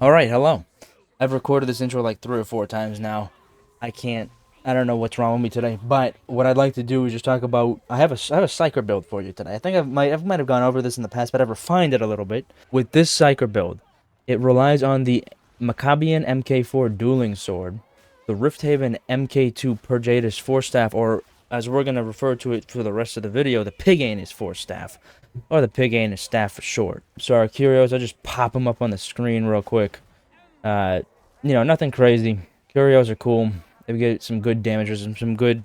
Alright, hello. I've recorded this intro like 3 or 4 times now. I don't know what's wrong with me today, but what I'd like to do is just talk about, I have a Psyker build for you today. I think I might have gone over this in the past, but I've refined it a little bit. With this Psyker build, it relies on the Maccabean MK4 dueling sword, the Rifthaven MK2 Purgatus Force Staff, or as we're going to refer to it for the rest of the video, the Piganus Force Staff, or the Piganus Staff for short. So our Curios, I'll just pop them up on the screen real quick. You know, nothing crazy. Curios are cool. They get some good damages and some good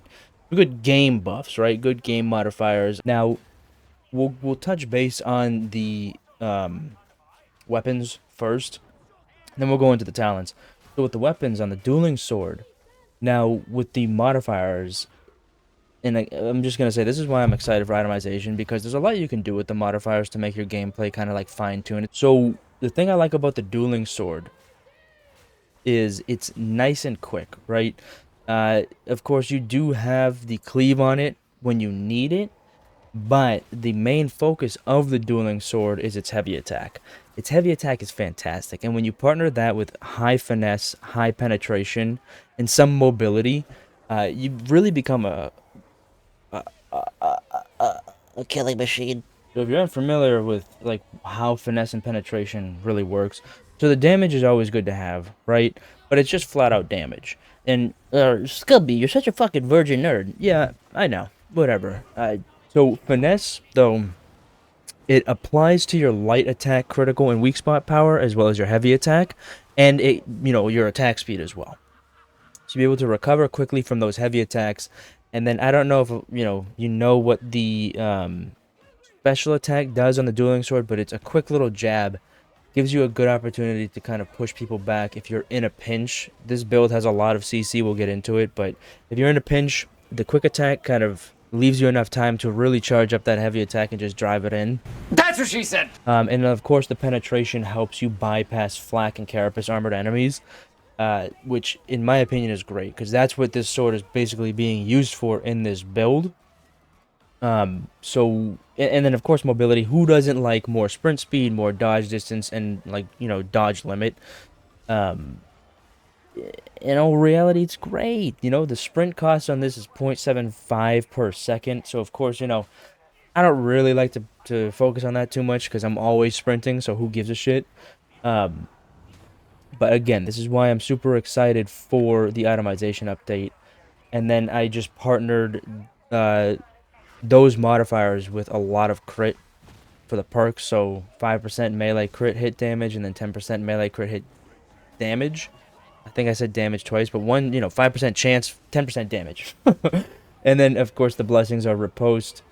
game buffs, right? Good game modifiers. Now, we'll touch base on the weapons first, then we'll go into the talents. So with the weapons on the dueling sword, now with the modifiers, and I'm just going to say this is why I'm excited for itemization, because there's a lot you can do with the modifiers to make your gameplay kind of like fine-tune it. So the thing I like about the dueling sword is it's nice and quick, right? Of course, you do have the cleave on it when you need it, but the main focus of the dueling sword is its heavy attack. Its heavy attack is fantastic, and when you partner that with high finesse, high penetration, and some mobility, you really become a killing machine. So if you're unfamiliar with like how finesse and penetration really works, so the damage is always good to have, right? But it's just flat out damage. And Scubby, you're such a fucking virgin nerd. Yeah, I know. Whatever. So finesse, though, it applies to your light attack, critical, and weak spot power, as well as your heavy attack, and it, your attack speed as well. So you'll be able to recover quickly from those heavy attacks. And then I don't know if you know what the special attack does on the dueling sword, but it's a quick little jab. Gives you a good opportunity to kind of push people back if you're in a pinch. This build has a lot of CC, we'll get into it, but if you're in a pinch, the quick attack kind of leaves you enough time to really charge up that heavy attack and just drive it in. That's what she said! And of course the penetration helps you bypass flak and carapace armored enemies, which in my opinion is great, because that's what this sword is basically being used for in this build. And then of course mobility. Who doesn't like more sprint speed, more dodge distance, and like dodge limit? In all reality, it's great. The sprint cost on this is 0.75 per second. So of course, I don't really like to focus on that too much because I'm always sprinting. So who gives a shit? But again, this is why I'm super excited for the itemization update. And then I just partnered those modifiers with a lot of crit for the perks, so 5% melee crit hit damage and then 10% melee crit hit damage. I think I said damage twice, but 5% chance, 10% damage. And then of course the blessings are riposte,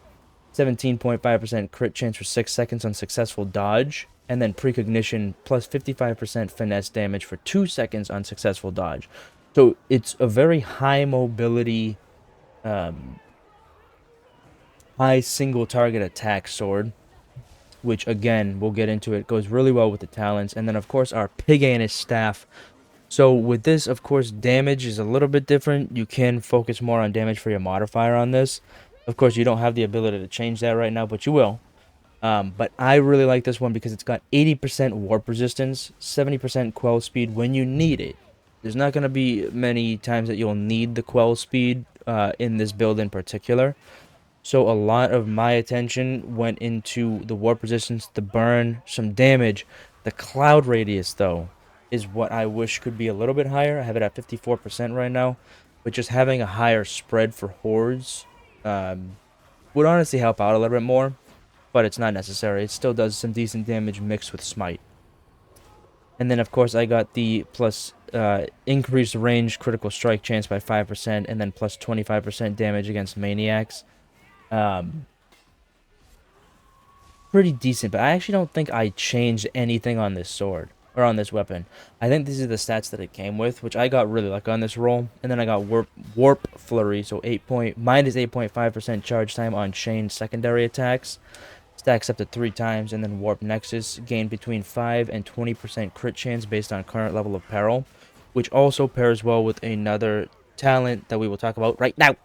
17.5% crit chance for 6 seconds on successful dodge, and then precognition plus 55% finesse damage for 2 seconds on successful dodge. So it's a very high mobility, high single target attack sword, which again we'll get into. It goes really well with the talents. And then of course our Piganus staff. So with this, of course, damage is a little bit different. You can focus more on damage for your modifier on this. Of course, you don't have the ability to change that right now, but you will. But I really like this one because it's got 80% warp resistance, 70% quell speed when you need it. There's not going to be many times that you'll need the quell speed in this build in particular. So a lot of my attention went into the warp resistance, the burn, some damage. The cloud radius, though, is what I wish could be a little bit higher. I have it at 54% right now. But just having a higher spread for hordes would honestly help out a little bit more. But it's not necessary. It still does some decent damage mixed with smite. And then, of course, I got the plus increased range critical strike chance by 5%. And then plus 25% damage against maniacs. Pretty decent, but I actually don't think I changed anything on this sword, or on this weapon. I think these are the stats that it came with, which I got really lucky on this roll. And then I got warp flurry, so minus 8.5% charge time on chain secondary attacks, stacks up to 3 times, and then Warp Nexus gain between 5 and 20% crit chance based on current level of peril, which also pairs well with another talent that we will talk about right now.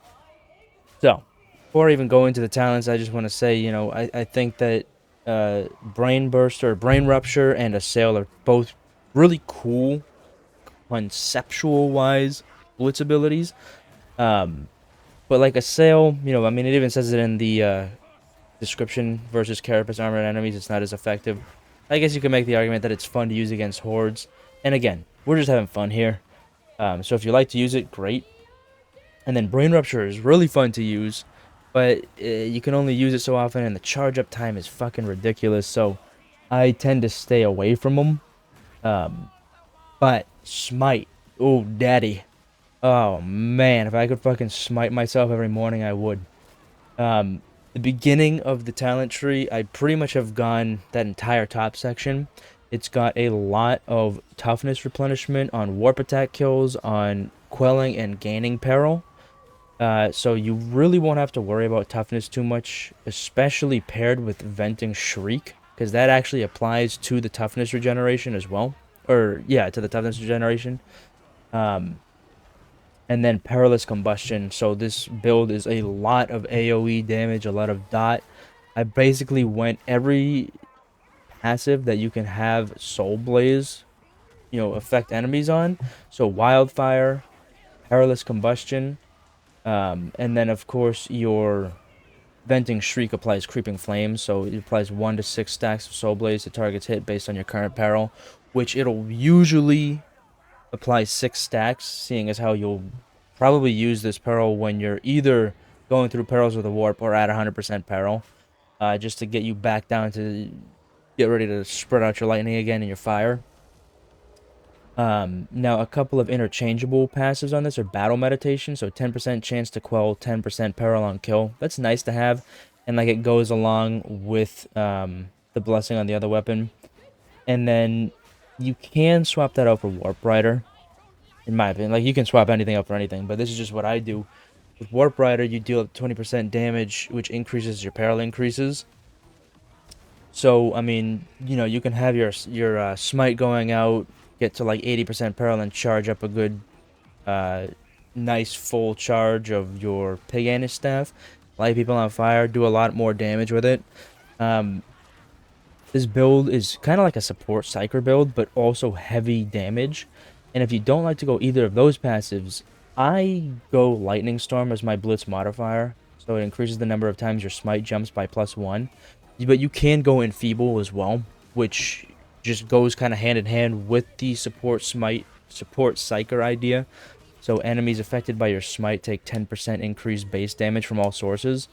So, before I even go into the talents, I just want to say, I think that Brain Burst or Brain Rupture and Assail are both really cool conceptual wise blitz abilities. Um, but like Assail, I mean, it even says it in the description versus Carapace armored enemies, it's not as effective. I guess you can make the argument that it's fun to use against hordes. And again, we're just having fun here. So if you like to use it, great. And then Brain Rupture is really fun to use, but you can only use it so often, and the charge up time is fucking ridiculous. So I tend to stay away from them. Um, but Smite, oh daddy, oh man, if I could fucking smite myself every morning, I would. Um, the beginning of the talent tree, I pretty much have gone that entire top section. It's got a lot of toughness replenishment on warp attack kills, on quelling and gaining peril. So you really won't have to worry about toughness too much, especially paired with Venting Shriek, because that actually applies to the toughness regeneration as well. Or, yeah, to the toughness regeneration. Um, and then Perilous Combustion. So this build is a lot of AoE damage, a lot of dot. I basically went every passive that you can have Soul Blaze, affect enemies on. So Wildfire, Perilous Combustion, and then of course your Venting Shriek applies Creeping Flames, so it applies 1 to 6 stacks of Soul Blaze to targets hit based on your current peril, which it'll usually apply 6 stacks, seeing as how you'll probably use this peril when you're either going through perils with a warp or at 100% peril, just to get you back down to get ready to spread out your lightning again and your fire. Now, a couple of interchangeable passives on this are Battle Meditation, so 10% chance to quell 10% peril on kill. That's nice to have, and like it goes along with the Blessing on the other weapon. And then you can swap that out for Warp Rider, in my opinion. Like, you can swap anything out for anything, but this is just what I do. With Warp Rider, you deal 20% damage, which increases your peril increases. So, I mean, you can have your smite going out, get to like 80% peril, and charge up a good, nice full charge of your Pig staff. Light people on fire, do a lot more damage with it. Um, this build is kind of like a support Psyker build, but also heavy damage. And if you don't like to go either of those passives, I go Lightning Storm as my Blitz modifier. So it increases the number of times your smite jumps by +1. But you can go Enfeeble as well, which just goes kind of hand in hand with the support Psyker idea. So enemies affected by your smite take 10% increased base damage from all sources.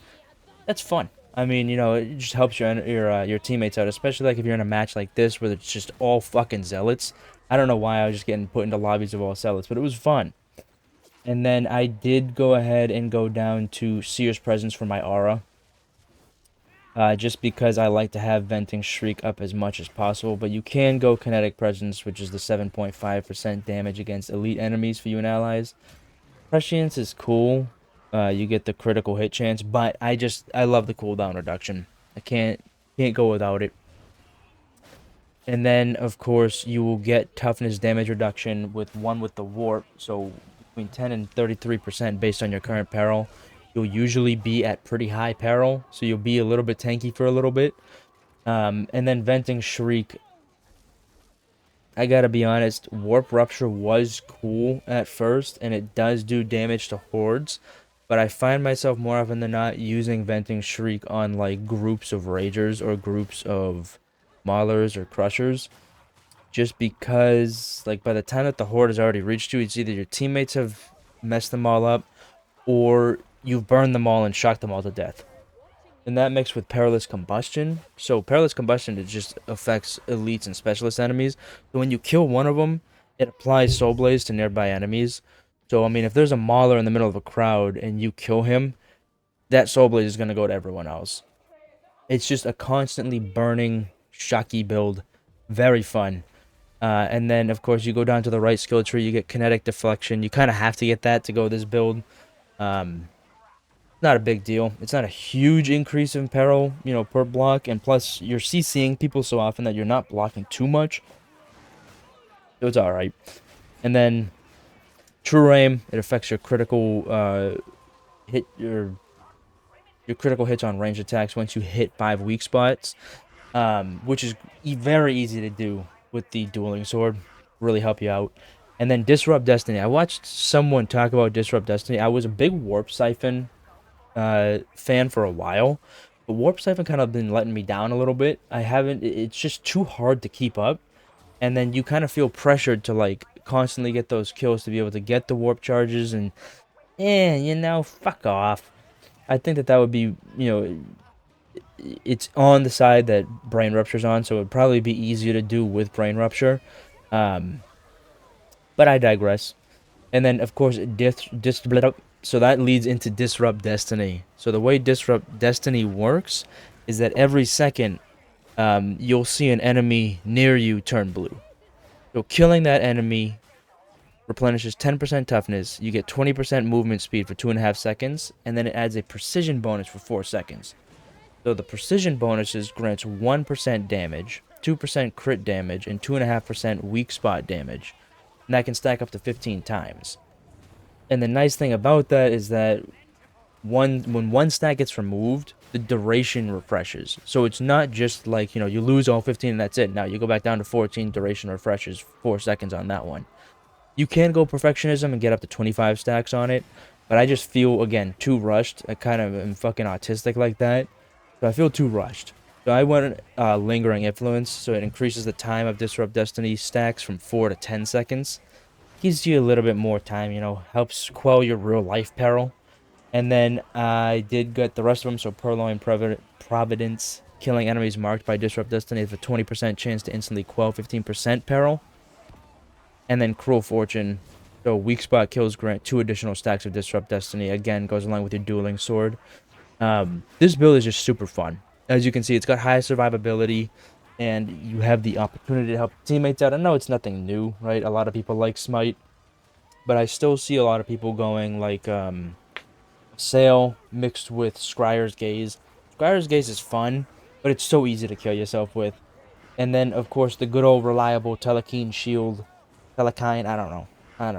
That's fun. I mean, it just helps your teammates out, especially like if you're in a match like this where it's just all fucking zealots. I don't know why I was just getting put into lobbies of all zealots, but it was fun. And then I did go ahead and go down to Seer's Presence for my aura. Just because I like to have Venting Shriek up as much as possible. But you can go Kinetic Presence, which is the 7.5% damage against elite enemies for you and allies. Prescience is cool. You get the critical hit chance, but I love the cooldown reduction. I can't go without it. And then, of course, you will get toughness damage reduction with the warp. So between 10 and 33% based on your current peril. You'll usually be at pretty high peril, so you'll be a little bit tanky for a little bit. And then Venting Shriek, I gotta be honest, Warp Rupture was cool at first, and it does do damage to hordes, but I find myself more often than not using Venting Shriek on like groups of Ragers or groups of Maulers or Crushers, just because like by the time that the horde has already reached you, it's either your teammates have messed them all up, or you've burned them all and shocked them all to death. And that mixed with Perilous Combustion. So Perilous Combustion, it just affects elites and specialist enemies. So when you kill one of them, it applies Soul Blaze to nearby enemies. So, I mean, if there's a Mauler in the middle of a crowd and you kill him, that Soul Blaze is going to go to everyone else. It's just a constantly burning, shocky build. Very fun. And then, of course, you go down to the right skill tree, you get Kinetic Deflection. You kind of have to get that to go this build. not a big deal. It's not a huge increase in peril, per block, and plus you're CCing people so often that you're not blocking too much, so it's all right. And then true aim, it affects your critical hit your critical hits on range attacks once you hit 5 weak spots, which is very easy to do with the dueling sword. Really help you out. And then disrupt destiny. I watched someone talk about disrupt destiny. I was a big warp siphon fan for a while, but warp siphon kind of been letting me down a little bit. I haven't. It's just too hard to keep up, and then you kind of feel pressured to like constantly get those kills to be able to get the warp charges, and fuck off. I think that would be, it's on the side that brain rupture's on, so it would probably be easier to do with brain rupture. Um, but I digress. And then, of course, so that leads into Disrupt Destiny. So the way Disrupt Destiny works is that every second, you'll see an enemy near you turn blue. So killing that enemy replenishes 10% toughness. You get 20% movement speed for 2.5 seconds, and then it adds a precision bonus for 4 seconds. So the precision bonuses grants 1% damage, 2% crit damage, and 2.5% weak spot damage. And that can stack up to 15 times. And the nice thing about that is that when one stat gets removed, the duration refreshes. So it's not just like, you lose all 15 and that's it. Now you go back down to 14, duration refreshes 4 seconds on that one. You can go perfectionism and get up to 25 stacks on it, but I just feel, again, too rushed. I kind of am fucking autistic like that, so I feel too rushed. So I went lingering influence, so it increases the time of Disrupt Destiny stacks from 4 to 10 seconds. Gives you a little bit more time, helps quell your real life peril. And then I did get the rest of them, so Purloin Providence, killing enemies marked by Disrupt Destiny with a 20% chance to instantly quell 15% peril. And then Cruel Fortune, so weak spot kills grant 2 additional stacks of Disrupt Destiny. Again, goes along with your dueling sword. This build is just super fun. As you can see, it's got high survivability, and you have the opportunity to help teammates out. I know it's nothing new, right? A lot of people like Smite, but I still see a lot of people going like Sail mixed with Scryer's Gaze. Scryer's Gaze is fun, but it's so easy to kill yourself with. And then, of course, the good old reliable Telekine Shield. Telekine, I don't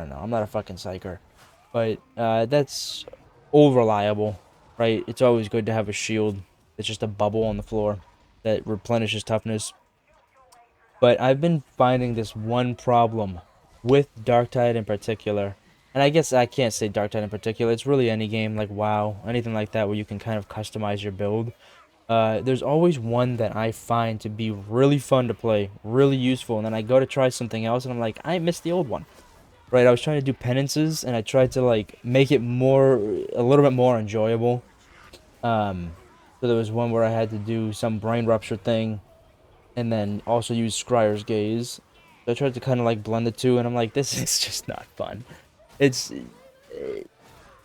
know. I'm not a fucking psyker. But that's all reliable, right? It's always good to have a shield. It's just a bubble on the floor that replenishes toughness. But I've been finding this one problem with Darktide in particular. And I guess I can't say Darktide in particular. It's really any game like WoW, anything like that where you can kind of customize your build. There's always one that I find to be really fun to play, really useful, and then I go to try something else, and I'm like, I missed the old one. Right, I was trying to do penances, and I tried to, like, make it a little bit more enjoyable. So there was one where I had to do some brain rupture thing, and then also use Scryer's Gaze. So I tried to kind of, like, blend the two, and I'm like, this is just not fun. It's...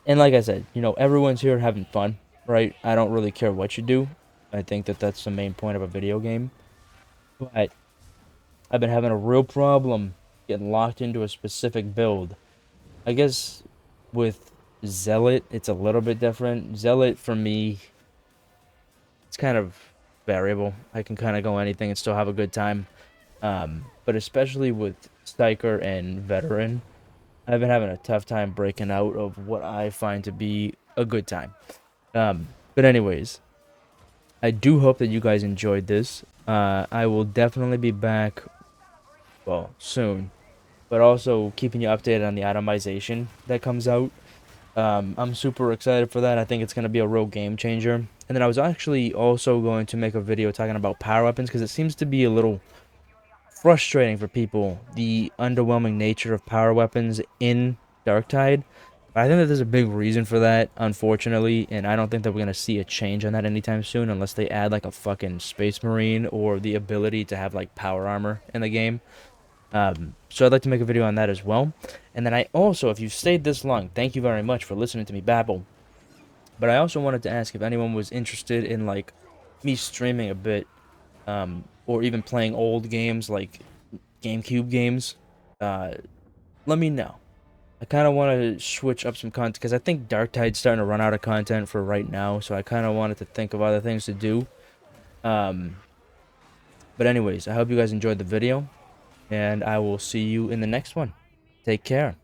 And like I said, everyone's here having fun, right? I don't really care what you do. I think that that's the main point of a video game. But I've been having a real problem getting locked into a specific build. I guess with Zealot, it's a little bit different. Zealot, for me, it's kind of variable. I can kind of go anything and still have a good time. But especially with Psyker and Veteran, I've been having a tough time breaking out of what I find to be a good time. But anyways, I do hope that you guys enjoyed this. I will definitely be back, well, soon, but also keeping you updated on the itemization that comes out. I'm super excited for that. I think it's going to be a real game changer. And then I was actually also going to make a video talking about power weapons, because it seems to be a little frustrating for people, the underwhelming nature of power weapons in Darktide. I think that there's a big reason for that, unfortunately, and I don't think that we're going to see a change on that anytime soon unless they add like a fucking Space Marine or the ability to have like power armor in the game. So I'd like to make a video on that as well. And then I also, if you've stayed this long, thank you very much for listening to me babble. But I also wanted to ask if anyone was interested in like me streaming a bit, or even playing old games like GameCube games. Let me know. I kind of want to switch up some content because I think Darktide's starting to run out of content for right now. So I kind of wanted to think of other things to do. Um, but anyways, I hope you guys enjoyed the video, and I will see you in the next one. Take care.